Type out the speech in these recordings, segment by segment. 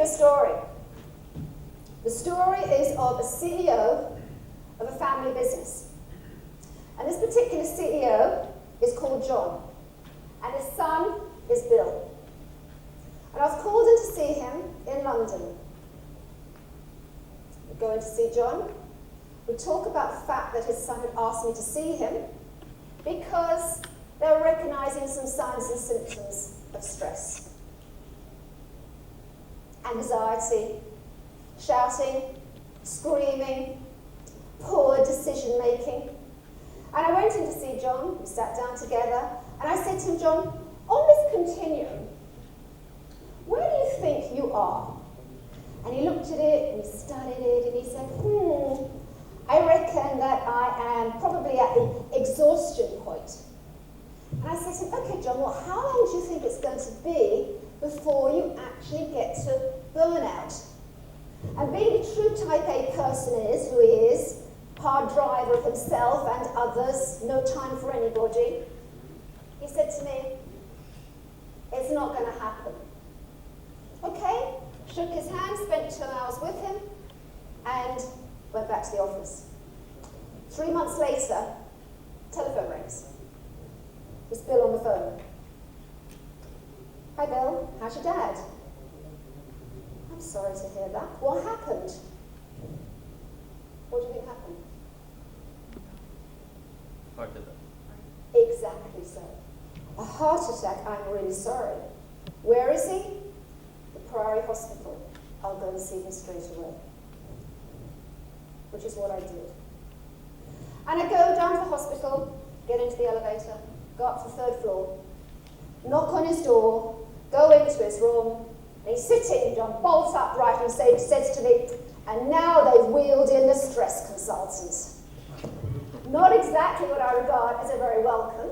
story. The story is of a CEO of a family business. And this particular CEO is called John. And his son is Bill. And I was called in to see him in London. We go in to see John. We talk about the fact that his son had asked me to see him because they were recognizing some signs and symptoms of stress. Anxiety, shouting, screaming, poor decision making. And I went in to see John, we sat down together, and I said to him, John, on this continuum, where do you think you are? And he looked at it, and he studied it, and he said, I reckon that I am probably at the exhaustion point. And I said to him, okay, John, well, how long do you think it's going to be before you actually get to burnout? And being the true type A person is, who he is, hard driver of himself and others, no time for anybody, he said to me, it's not going to happen. Okay, shook his hand, spent 2 hours with him, and went back to the office. 3 months later, telephone rings. It's Bill on the phone. Hi Bill, how's your dad? I'm sorry to hear that. What happened? What do you think happened? Heart attack. Exactly so. A heart attack, I'm really sorry. Where is he? The Priory Hospital. I'll go and see him straight away. Which is what I did. And I go down to the hospital, get into the elevator, go up to the 3rd floor, knock on his door, go into his room, and he's sitting, John, bolt upright, and says to me, and now they've wheeled in the stress consultant. Not exactly what I regard as a very welcome,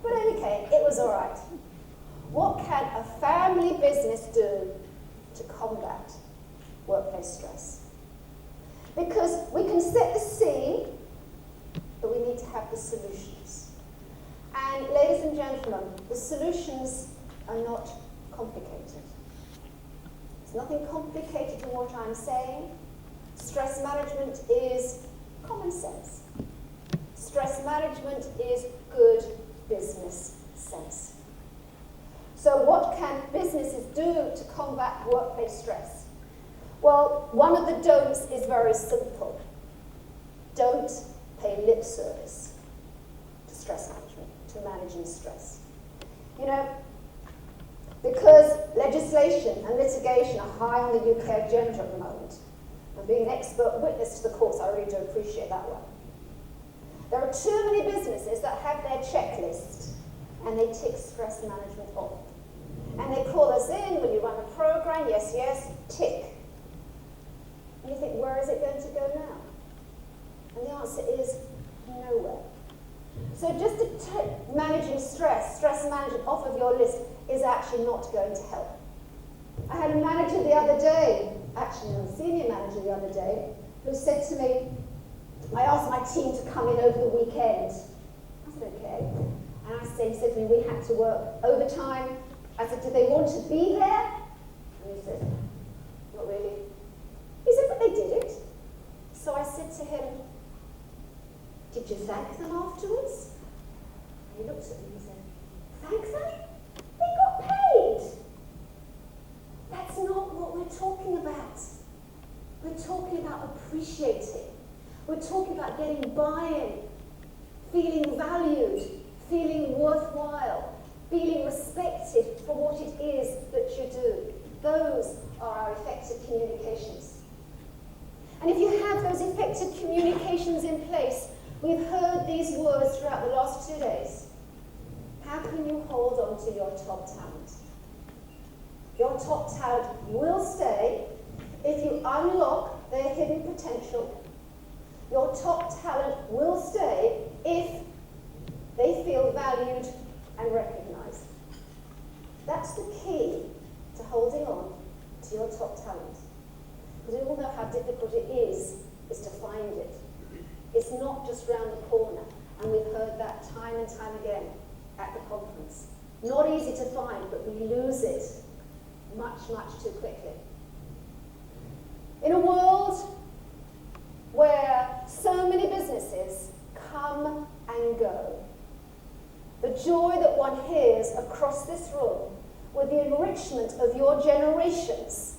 but okay, it was all right. What can a family business do to combat workplace stress? Because we can set the scene, but we need to have the solutions. And ladies and gentlemen, the solutions are not complicated. There's nothing complicated in what I'm saying. Stress management is common sense. Stress management is good business sense. So what can businesses do to combat workplace stress? Well, one of the don'ts is very simple. Don't pay lip service to stress management, to managing stress. You know, because legislation and litigation are high on the UK agenda at the moment, and being an expert witness to the courts, I really do appreciate that one. There are too many businesses that have their checklist and they tick stress management off. And they call us in, will you run a program? Yes, yes, tick. And you think, where is it going to go now? And the answer is nowhere. So just to take managing stress management off of your list is actually not going to help. I had a manager the other day, actually a senior manager the other day, who said to me, I asked my team to come in over the weekend. I said, okay. And he said to me, we had to work overtime. I said, do they want to be there? And he said, not really. He said, but they did it. So I said to him, did you thank them afterwards? And he looked at me and said, thank them? They got paid. That's not what we're talking about. We're talking about appreciating. We're talking about getting buy-in, feeling valued, feeling worthwhile, feeling respected for what it is that you do. Those are our effective communications. And if you have those effective communications in place, we've heard these words throughout the last 2 days. How can you hold on to your top talent? Your top talent will stay if you unlock their hidden potential. Your top talent will stay if they feel valued and recognized. That's the key to holding on to your top talent. Because we all know how difficult it is to find it. It's not just round the corner. And we've heard that time and time again at the conference. Not easy to find, but we lose it much, much too quickly. In a world where so many businesses come and go, the joy that one hears across this room with the enrichment of your generations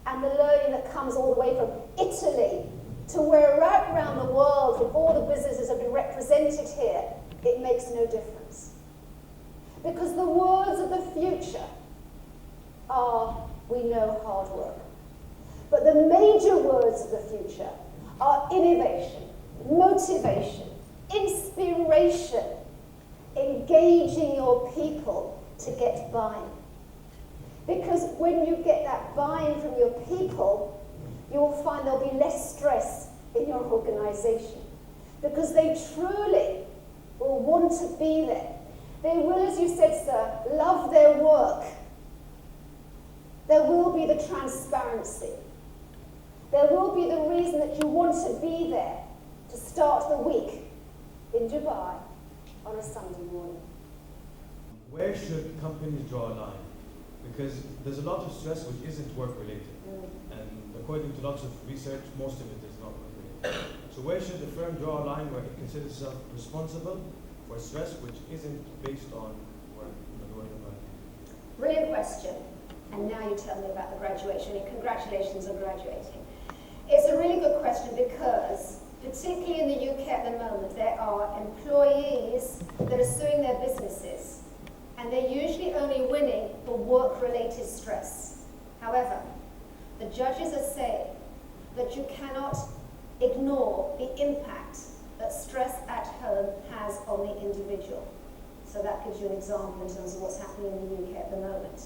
and the learning that comes all the way from Italy to where right around the world, with all the businesses have been represented here, it makes no difference. Because the words of the future are, we know hard work. But the major words of the future are innovation, motivation, inspiration, engaging your people to get buy-in. Because when you get that buy-in from your people, you will find there'll be less stress in your organization. Because they truly will want to be there. They will, as you said, sir, love their work. There will be the transparency. There will be the reason that you want to be there to start the week in Dubai on a Sunday morning. Where should companies draw a line? Because there's a lot of stress which isn't work-related. And according to lots of research, most of it is not work-related. So where should the firm draw a line where it considers itself responsible for stress which isn't based on work, the work environment? Brilliant question. And now you tell me about the graduation, and congratulations on graduating. It's a really good question because, particularly in the UK at the moment, there are employees that are suing their businesses, and they're usually only winning for work-related stress. However, the judges are saying that you cannot ignore the impact that stress at home has on the individual. So that gives you an example in terms of what's happening in the UK at the moment.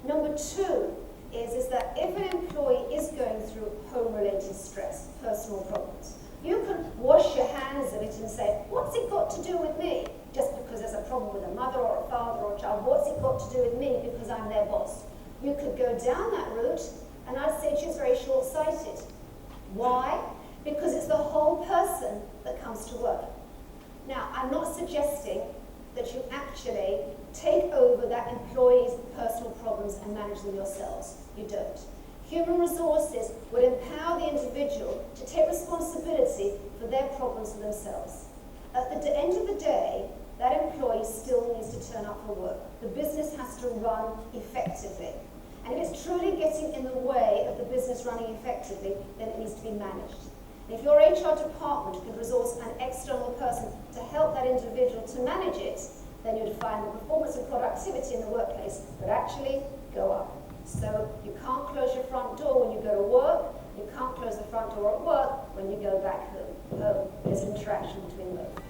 Number two is that if an employee is going through home-related stress, personal problems, you can wash your hands of it and say, what's it got to do with me? Just because there's a problem with a mother or a father or a child, what's it got to do with me because I'm their boss? You could go down that route, and I'd say she's very short-sighted. Why? Because it's the whole person that comes to work. Now, I'm not suggesting that you actually take over that employee's personal problems and manage them yourselves. You don't. Human resources will empower the individual to take responsibility for their problems for themselves. At the end of the day, that employee still needs to turn up for work. The business has to run effectively. And if it's truly getting in the way of the business running effectively, then it needs to be managed. And if your HR department could resource an external person to help that individual to manage it, then you'd find the performance and productivity in the workplace would actually go up. So you can't close your front door when you go to work, you can't close the front door at work when you go back home. There's an interaction between both.